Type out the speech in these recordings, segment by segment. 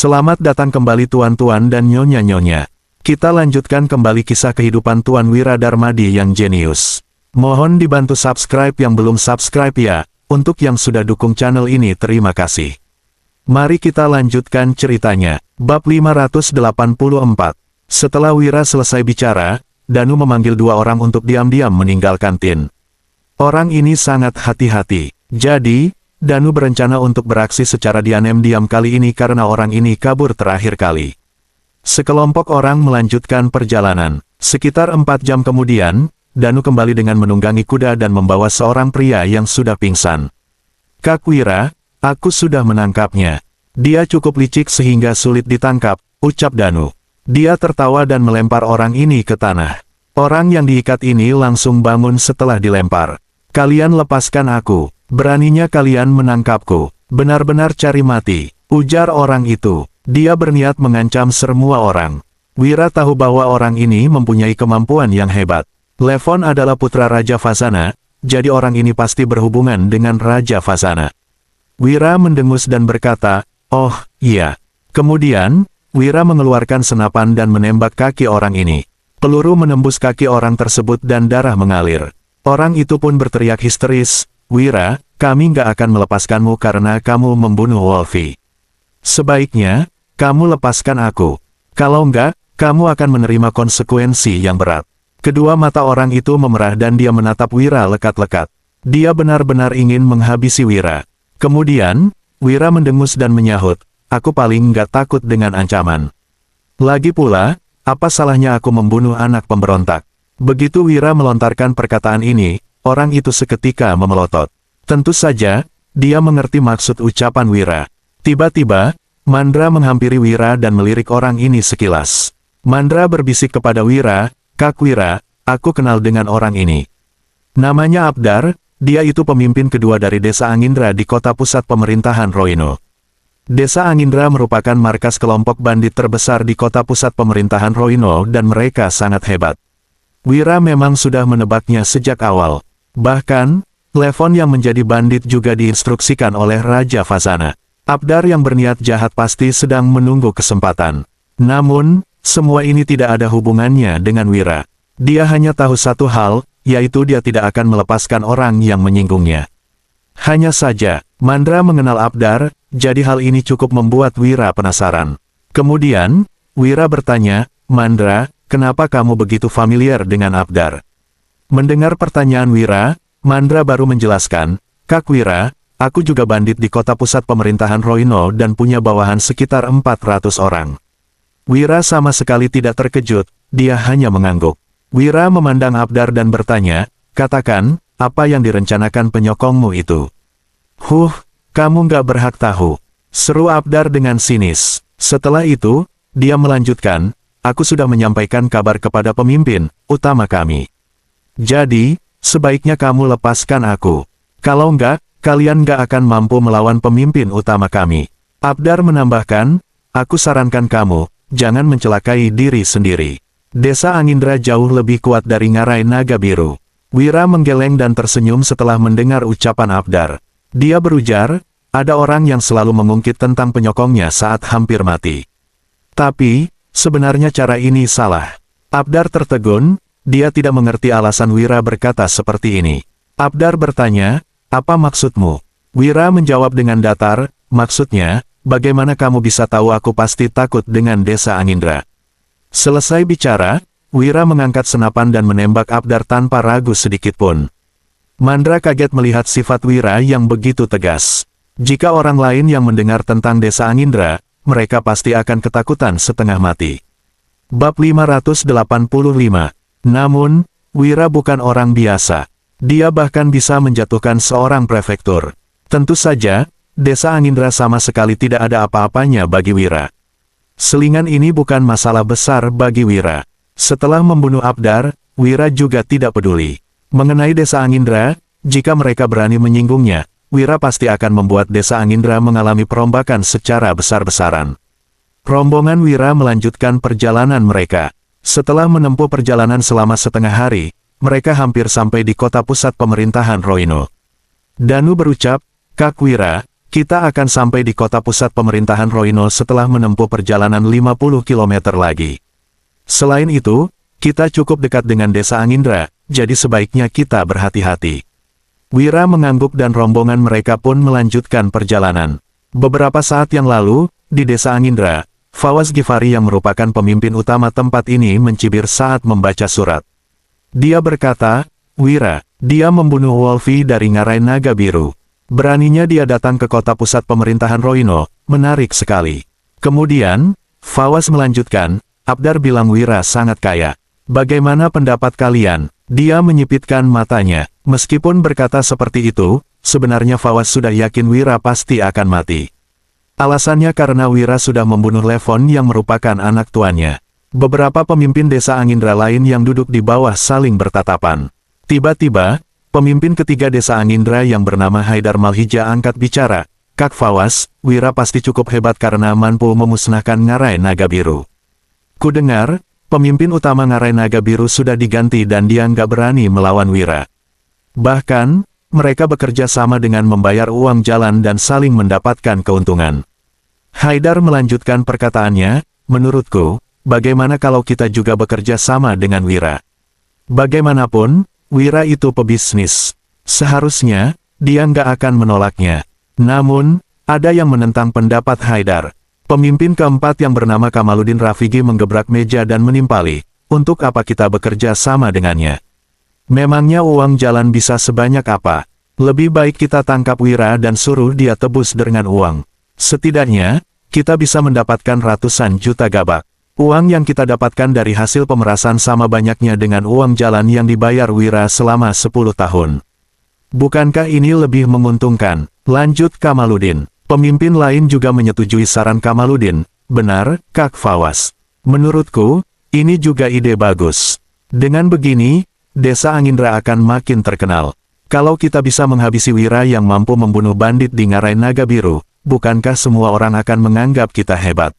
Selamat datang kembali tuan-tuan dan nyonya-nyonya. Kita lanjutkan kembali kisah kehidupan Tuan Wira Darmadi yang jenius. Mohon dibantu subscribe yang belum subscribe ya. Untuk yang sudah dukung channel ini terima kasih. Mari kita lanjutkan ceritanya. Bab 584. Setelah Wira selesai bicara, Danu memanggil dua orang untuk diam-diam meninggalkan Tin. Orang ini sangat hati-hati. Jadi, Danu berencana untuk beraksi secara diam-diam kali ini karena orang ini kabur terakhir kali. Sekelompok orang melanjutkan perjalanan. Sekitar 4 jam kemudian, Danu kembali dengan menunggangi kuda dan membawa seorang pria yang sudah pingsan. "Kak Wira, aku sudah menangkapnya. Dia cukup licik sehingga sulit ditangkap," ucap Danu. Dia tertawa dan melempar orang ini ke tanah. Orang yang diikat ini langsung bangun setelah dilempar. "Kalian lepaskan aku. Beraninya kalian menangkapku. Benar-benar cari mati," ujar orang itu. Dia berniat mengancam semua orang. Wira tahu bahwa orang ini mempunyai kemampuan yang hebat. Levon adalah putra Raja Fazana, jadi orang ini pasti berhubungan dengan Raja Fazana. Wira mendengus dan berkata, "Oh, iya." Kemudian, Wira mengeluarkan senapan dan menembak kaki orang ini. Peluru menembus kaki orang tersebut dan darah mengalir. Orang itu pun berteriak histeris, "Wira, kami nggak akan melepaskanmu karena kamu membunuh Wolfie. Sebaiknya, kamu lepaskan aku. Kalau enggak, kamu akan menerima konsekuensi yang berat." Kedua mata orang itu memerah dan dia menatap Wira lekat-lekat. Dia benar-benar ingin menghabisi Wira. Kemudian, Wira mendengus dan menyahut, "Aku paling nggak takut dengan ancaman. Lagi pula, apa salahnya aku membunuh anak pemberontak?" Begitu Wira melontarkan perkataan ini, orang itu seketika memelotot. Tentu saja, dia mengerti maksud ucapan Wira. Tiba-tiba, Mandra menghampiri Wira dan melirik orang ini sekilas. Mandra berbisik kepada Wira, "Kak Wira, aku kenal dengan orang ini. Namanya Abdar, dia itu pemimpin kedua dari Desa Angindra di kota pusat pemerintahan Roino." Desa Angindra merupakan markas kelompok bandit terbesar di kota pusat pemerintahan Roino dan mereka sangat hebat. Wira memang sudah menebaknya sejak awal. Bahkan, Levon yang menjadi bandit juga diinstruksikan oleh Raja Fazana. Abdar yang berniat jahat pasti sedang menunggu kesempatan. Namun, semua ini tidak ada hubungannya dengan Wira. Dia hanya tahu satu hal, yaitu dia tidak akan melepaskan orang yang menyinggungnya. Hanya saja, Mandra mengenal Abdar, jadi hal ini cukup membuat Wira penasaran. Kemudian, Wira bertanya, "Mandra, kenapa kamu begitu familiar dengan Abdar?" Mendengar pertanyaan Wira, Mandra baru menjelaskan, "Kak Wira, aku juga bandit di kota pusat pemerintahan Roino dan punya bawahan sekitar 400 orang." Wira sama sekali tidak terkejut, dia hanya mengangguk. Wira memandang Abdar dan bertanya, "Katakan, apa yang direncanakan penyokongmu itu?" Kamu nggak berhak tahu," seru Abdar dengan sinis. Setelah itu, dia melanjutkan, "Aku sudah menyampaikan kabar kepada pemimpin utama kami. Jadi, sebaiknya kamu lepaskan aku. Kalau enggak, kalian nggak akan mampu melawan pemimpin utama kami." Abdar menambahkan, "Aku sarankan kamu, jangan mencelakai diri sendiri. Desa Angindra jauh lebih kuat dari Ngarai Naga Biru." Wira menggeleng dan tersenyum setelah mendengar ucapan Abdar. Dia berujar, "Ada orang yang selalu mengungkit tentang penyokongnya saat hampir mati. Tapi, sebenarnya cara ini salah." Abdar tertegun, dia tidak mengerti alasan Wira berkata seperti ini. Abdar bertanya, "Apa maksudmu?" Wira menjawab dengan datar, "Maksudnya, bagaimana kamu bisa tahu aku pasti takut dengan Desa Angindra?" Selesai bicara, Wira mengangkat senapan dan menembak Abdar tanpa ragu sedikitpun. Mandra kaget melihat sifat Wira yang begitu tegas. Jika orang lain yang mendengar tentang Desa Angindra, mereka pasti akan ketakutan setengah mati. Bab 585. Namun, Wira bukan orang biasa. Dia bahkan bisa menjatuhkan seorang prefektur. Tentu saja, Desa Angindra sama sekali tidak ada apa-apanya bagi Wira. Selingan ini bukan masalah besar bagi Wira. Setelah membunuh Abdar, Wira juga tidak peduli. Mengenai Desa Angindra, jika mereka berani menyinggungnya, Wira pasti akan membuat Desa Angindra mengalami perombakan secara besar-besaran. Rombongan Wira melanjutkan perjalanan mereka. Setelah menempuh perjalanan selama setengah hari, mereka hampir sampai di kota pusat pemerintahan Roino. Danu berucap, "Kak Wira, kita akan sampai di kota pusat pemerintahan Roino setelah menempuh perjalanan 50 km lagi. Selain itu, kita cukup dekat dengan desa Angindra, jadi sebaiknya kita berhati-hati. Wira mengangguk dan rombongan mereka pun melanjutkan perjalanan. Beberapa saat yang lalu, di desa Angindra, Fawaz Ghifari yang merupakan pemimpin utama tempat ini mencibir saat membaca surat. Dia berkata, "Wira, dia membunuh Wolfi dari Ngarai Naga Biru. Beraninya dia datang ke kota pusat pemerintahan Roino, menarik sekali." Kemudian, Fawaz melanjutkan, "Abdar bilang Wira sangat kaya. Bagaimana pendapat kalian?" Dia menyipitkan matanya. Meskipun berkata seperti itu, sebenarnya Fawaz sudah yakin Wira pasti akan mati. Alasannya karena Wira sudah membunuh Levon yang merupakan anak tuannya. Beberapa pemimpin desa Angindra lain yang duduk di bawah saling bertatapan. Tiba-tiba, pemimpin ketiga desa Angindra yang bernama Haidar Malhija angkat bicara, "Kak Fawaz, Wira pasti cukup hebat karena mampu memusnahkan Ngarai Naga Biru. Kudengar, pemimpin utama Ngarai Naga Biru sudah diganti dan dia nggak berani melawan Wira. Bahkan, mereka bekerja sama dengan membayar uang jalan dan saling mendapatkan keuntungan." Haidar melanjutkan perkataannya, "Menurutku, bagaimana kalau kita juga bekerja sama dengan Wira? Bagaimanapun, Wira itu pebisnis. Seharusnya, dia nggak akan menolaknya." Namun, ada yang menentang pendapat Haidar. Pemimpin keempat yang bernama Kamaluddin Rafigi menggebrak meja dan menimpali, "Untuk apa kita bekerja sama dengannya? Memangnya uang jalan bisa sebanyak apa? Lebih baik kita tangkap Wira dan suruh dia tebus dengan uang. Setidaknya, kita bisa mendapatkan ratusan juta gabak. Uang yang kita dapatkan dari hasil pemerasan sama banyaknya dengan uang jalan yang dibayar Wira selama 10 tahun. Bukankah ini lebih menguntungkan?" Lanjut Kamaluddin. Pemimpin lain juga menyetujui saran Kamaluddin, "Benar, Kak Fawaz. Menurutku, ini juga ide bagus. Dengan begini, desa Angindra akan makin terkenal. Kalau kita bisa menghabisi Wira yang mampu membunuh bandit di Ngarai Naga Biru, bukankah semua orang akan menganggap kita hebat?"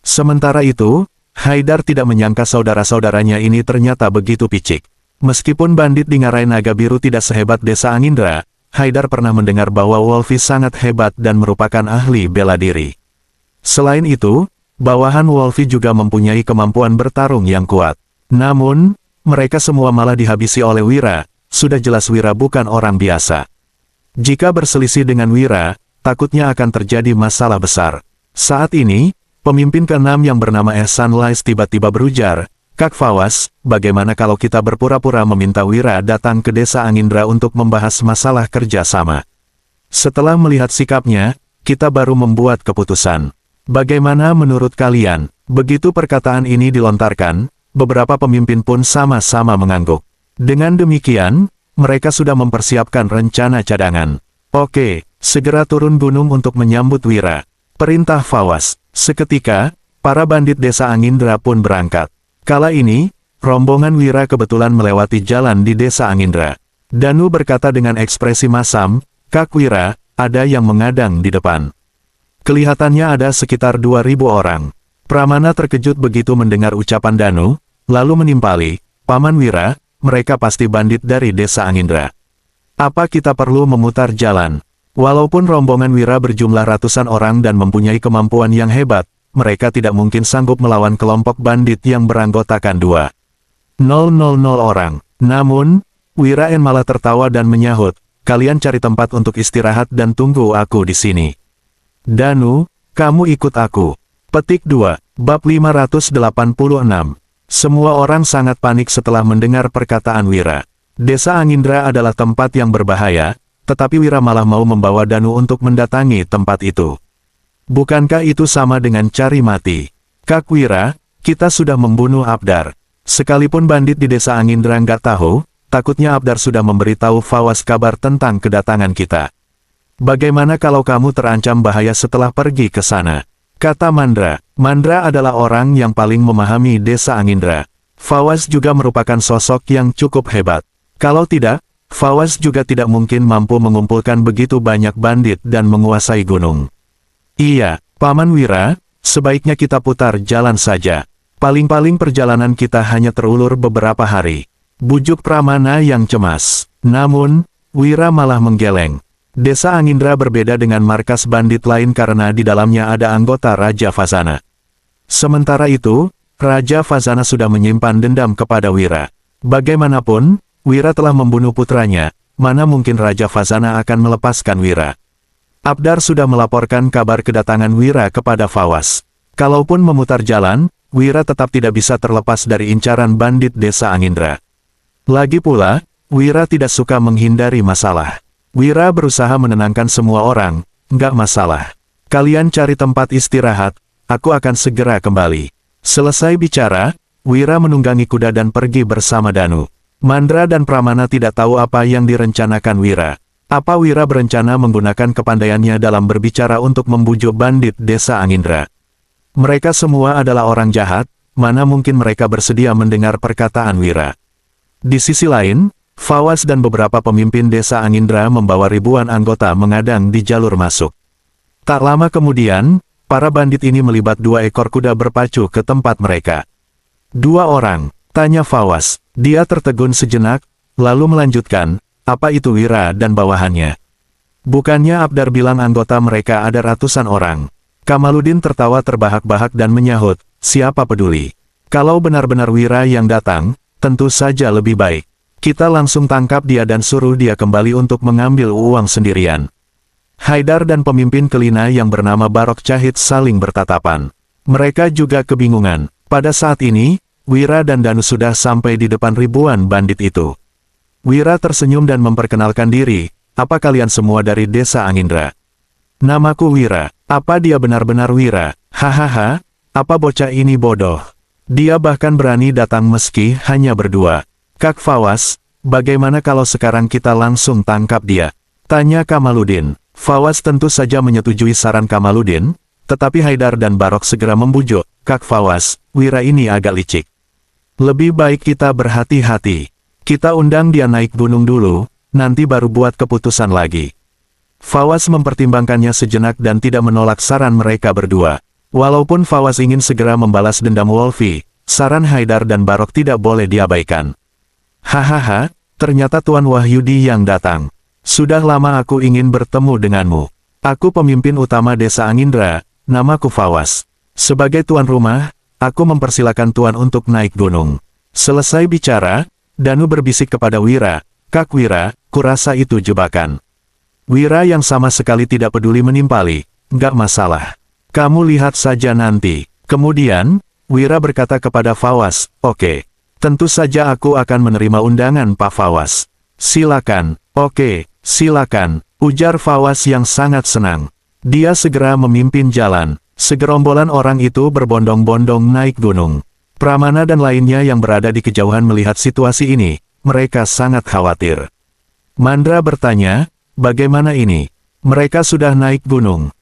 Sementara itu, Haidar tidak menyangka saudara-saudaranya ini ternyata begitu picik. Meskipun bandit di Ngarai Naga Biru tidak sehebat desa Angindra, Haidar pernah mendengar bahwa Wolfi sangat hebat dan merupakan ahli bela diri. Selain itu, bawahan Wolfi juga mempunyai kemampuan bertarung yang kuat. Namun, mereka semua malah dihabisi oleh Wira. Sudah jelas Wira bukan orang biasa. Jika berselisih dengan Wira, takutnya akan terjadi masalah besar. Saat ini, pemimpin keenam yang bernama Ehsan Lais tiba-tiba berujar, "Kak Fawaz, bagaimana kalau kita berpura-pura meminta Wira datang ke desa Angindra untuk membahas masalah kerjasama? Setelah melihat sikapnya, kita baru membuat keputusan. Bagaimana menurut kalian?" Begitu perkataan ini dilontarkan, beberapa pemimpin pun sama-sama mengangguk. Dengan demikian, mereka sudah mempersiapkan rencana cadangan. "Oke, segera turun gunung untuk menyambut Wira," perintah Fawaz. Seketika, para bandit desa Angindra pun berangkat. Kala ini, rombongan Wira kebetulan melewati jalan di desa Angindra. Danu berkata dengan ekspresi masam, "Kak Wira, ada yang mengadang di depan." Kelihatannya ada sekitar 2.000 orang. Pramana terkejut begitu mendengar ucapan Danu, lalu menimpali, "Paman Wira, mereka pasti bandit dari desa Angindra. Apa kita perlu memutar jalan?" Walaupun rombongan Wira berjumlah ratusan orang dan mempunyai kemampuan yang hebat, mereka tidak mungkin sanggup melawan kelompok bandit yang beranggotakan 2.000 orang. Namun, Wira malah tertawa dan menyahut, "Kalian cari tempat untuk istirahat dan tunggu aku di sini. Danu, kamu ikut aku." Petik 2, bab 586. Semua orang sangat panik setelah mendengar perkataan Wira. Desa Angindra adalah tempat yang berbahaya, tetapi Wira malah mau membawa Danu untuk mendatangi tempat itu. Bukankah itu sama dengan cari mati? "Kak Wira, kita sudah membunuh Abdar. Sekalipun bandit di desa Angindra nggak tahu, takutnya Abdar sudah memberitahu Fawaz kabar tentang kedatangan kita. Bagaimana kalau kamu terancam bahaya setelah pergi ke sana?" kata Mandra. Mandra adalah orang yang paling memahami desa Angindra. Fawaz juga merupakan sosok yang cukup hebat. Kalau tidak, Fawaz juga tidak mungkin mampu mengumpulkan begitu banyak bandit dan menguasai gunung. "Iya, Paman Wira, sebaiknya kita putar jalan saja. Paling-paling perjalanan kita hanya terulur beberapa hari," bujuk Pramana yang cemas. Namun, Wira malah menggeleng. Desa Angindra berbeda dengan markas bandit lain karena di dalamnya ada anggota Raja Fazana. Sementara itu, Raja Fazana sudah menyimpan dendam kepada Wira. Bagaimanapun, Wira telah membunuh putranya, mana mungkin Raja Fazana akan melepaskan Wira. Abdar sudah melaporkan kabar kedatangan Wira kepada Fawaz. Kalaupun memutar jalan, Wira tetap tidak bisa terlepas dari incaran bandit Desa Angindra. Lagi pula, Wira tidak suka menghindari masalah. Wira berusaha menenangkan semua orang, nggak masalah. Kalian cari tempat istirahat, aku akan segera kembali. Selesai bicara, Wira menunggangi kuda dan pergi bersama Danu. Mandra dan Pramana tidak tahu apa yang direncanakan Wira. Apa Wira berencana menggunakan kepandaiannya dalam berbicara untuk membujuk bandit Desa Angindra? Mereka semua adalah orang jahat, mana mungkin mereka bersedia mendengar perkataan Wira. Di sisi lain, Fawaz dan beberapa pemimpin Desa Angindra membawa ribuan anggota mengadang di jalur masuk. Tak lama kemudian, para bandit ini melibat 2 ekor kuda berpacu ke tempat mereka. 2 orang, tanya Fawaz. Dia tertegun sejenak, lalu melanjutkan, apa itu Wira dan bawahannya? Bukannya Abdar bilang anggota mereka ada ratusan orang. Kamaluddin tertawa terbahak-bahak dan menyahut, siapa peduli. Kalau benar-benar Wira yang datang, tentu saja lebih baik. Kita langsung tangkap dia dan suruh dia kembali untuk mengambil uang sendirian. Haidar dan pemimpin Kelina yang bernama Barok Cahit saling bertatapan. Mereka juga kebingungan. Pada saat ini, Wira dan Danu sudah sampai di depan ribuan bandit itu. Wira tersenyum dan memperkenalkan diri, apa kalian semua dari Desa Angindra? Namaku Wira. Apa dia benar-benar Wira? Hahaha, apa bocah ini bodoh. Dia bahkan berani datang meski hanya berdua. Kak Fawaz, bagaimana kalau sekarang kita langsung tangkap dia? Tanya Kamaluddin. Fawaz tentu saja menyetujui saran Kamaluddin, tetapi Haidar dan Barok segera membujuk, Kak Fawaz, Wira ini agak licik. Lebih baik kita berhati-hati. Kita undang dia naik gunung dulu, nanti baru buat keputusan lagi. Fawaz mempertimbangkannya sejenak dan tidak menolak saran mereka berdua. Walaupun Fawaz ingin segera membalas dendam Wolfi, saran Haidar dan Barok tidak boleh diabaikan. Hahaha, ternyata Tuan Wahyudi yang datang. Sudah lama aku ingin bertemu denganmu. Aku pemimpin utama Desa Angindra, namaku Fawaz. Sebagai tuan rumah, aku mempersilakan Tuan untuk naik gunung. Selesai bicara, Danu berbisik kepada Wira, Kak Wira, kurasa itu jebakan. Wira yang sama sekali tidak peduli menimpali, nggak masalah. Kamu lihat saja nanti. Kemudian, Wira berkata kepada Fawaz, oke. Tentu saja aku akan menerima undangan Pak Fawaz. Silakan, oke, silakan, ujar Fawaz yang sangat senang. Dia segera memimpin jalan. Segerombolan orang itu berbondong-bondong naik gunung. Pramana dan lainnya yang berada di kejauhan melihat situasi ini, mereka sangat khawatir. Mandra bertanya, bagaimana ini? Mereka sudah naik gunung.